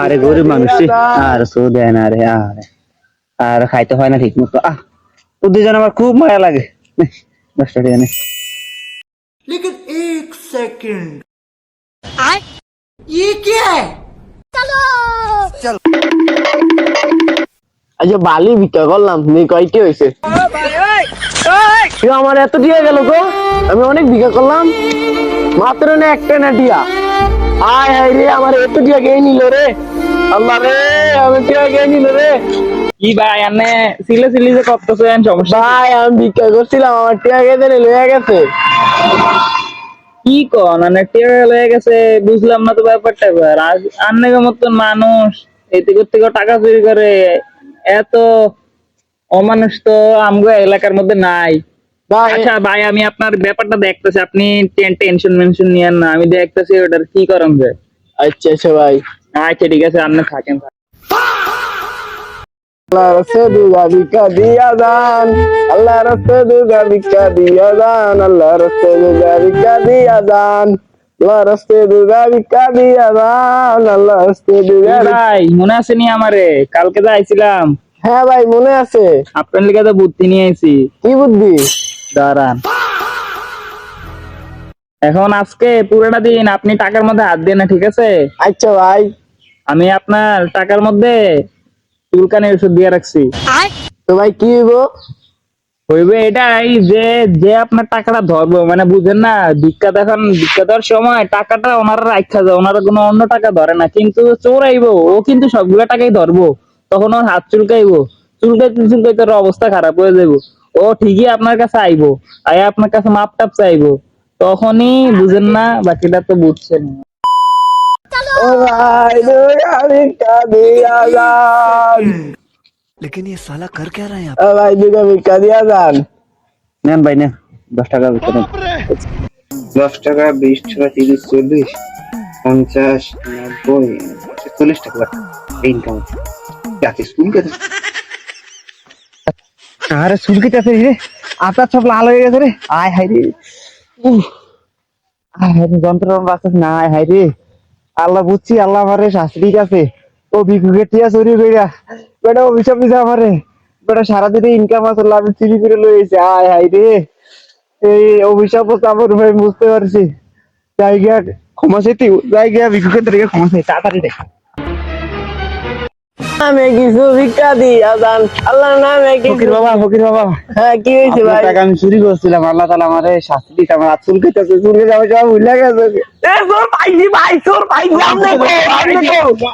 আরে গরিব মানুষ আর সো দেয় না রে। আর খাইতে হয় না ঠিক মতো। ওদের যেন আমার খুব মায়া লাগে। 10 টাকা নে। लेकिन एक सेकंड ये क्या है? আচ্ছা বালি ভিক্ষা করলাম নি কয়টি হয়েছে আমার এত টিয়া গেল গো আমি অনেক ভিক্ষা করলাম মাত্র না একটা না টিয়া আয় হায় রে আমার এত টিয়া কে নিল রে আল্লাহ রে আমি টিয়া কে নিল রে কি ভাই আনে সিলে সিলি যে করতেছেন সমস্যা ভাই আমি ভিক্ষা করছিলাম আমার টিয়া কে দিলে লয়ে গেছে কি কোন মানে টিয়া লয়ে গেছে বুঝলাম না তো ব্যাপারটা এবার আন্নের মতন মানুষ এতে করতে টাকা চুরি করে এত অমানুষ তো আমগো এলাকার মধ্যে নাই। ভাই আচ্ছা ভাই আমি আপনার ব্যাপারটা দেখতেছি আপনি টেনশন মেনশন নিয়েন না আমি দেখতেছি ওটার কি করেন যায়। আচ্ছা আচ্ছা ভাই আচ্ছা ঠিক আছে আপনি থাকেন। আল্লাহ রাস্তে দুগা ভিক্ষা দিয়া দান আল্লাহ রাস্তে দুগা ভিক্ষা দিয়া দান আল্লাহ রাস্তে দুগা ভিক্ষা দিয়া দান আল্লাহ রাস্তে দুগা ভিক্ষা দিয়া দান আল্লাহ রাস্তে দুগা ভাই মনে আছে নি আমারে কালকে তো আইছিলাম। হ্যাঁ ভাই মনে আছে আপনার লিগে তো বুদ্ধি নিয়ে আইছি। কি বুদ্ধি দাঁড়ান এখন আজকে পুরোটা দিন আপনি টাকার মধ্যে হাত দেন না ঠিক আছে। আচ্ছা ভাই আমি আপনার টাকার মধ্যে চুলকানি ওষুধ দিয়ে রাখছি। তো ভাই কি হইবে এটাই যে যে আপনার টাকাটা ধরবো মানে বুঝেন না ভিক্ষা দেওয়ার সময় টাকাটা ওনারা রাখা যায় ওনারা কোনো অন্য টাকা ধরে না কিন্তু চোর আইবো ও কিন্তু সবগুলো টাকাই ধরবো তখন ওর হাত চুলকাইবো চুলকাইতে ওর অবস্থা খারাপ হয়ে যাবো ও ঠিকই আপনার কাছে আইবো আয় আপনার কাছে মাপ টাপ চাইবো তখনই বুঝেন না বাকিটা তো বুঝছেন। ও ভাই দুগা ভিক্ষা দিয়া দান लेकिन ये साला कर क्या रहा है यहाँ? ও ভাই দুগা ভিক্ষা দিয়া দান নেন ভাই নেন 10 টাকা ভিতরে 10 টাকা 20 টাকা 30 40 50 90 40 টাকা ইনকাম যাতে স্কুল কে আরে স্কুল কে যাতে রে আপনার সব লাল হয়ে গেছে রে আয় হাই রে যন্ত্রণা বাঁচতে না আয় হাই রে আল্লাহ বুঝছি আল্লাহ আমারে শাস্তি আছে ও ভিক্ষুকের টিয়া চুরি কইরা বেটা অভিশাপ দিছে আমারে বেটা সারাদিনে ইনকাম আছে আমি চুরি করে লই আইছি আয় হাই রে এই অভিশাপ আমার ভাই বুঝতে পারছি জায়গা ক্ষমা চাইতে জায়গা ভিক্ষুকের থেকে ক্ষমা চাই তাড়াতাড়ি দেখ নামে কিছু ভিক্ষা দিয়া দান আল্লাহর নামে ফকির কিছু বাবা হ্যাঁ কি হয়েছে আপনার ভাই টাকা আমি চুরি করছিলাম আল্লাহ তাআলা আমারে শাস্তি দিতে আমার হাত চুলকাইতেছে চুলকে যাবে সব ভুলে গেছে এ চোর পাইছি ভাই চোর পাইছি আমনে গো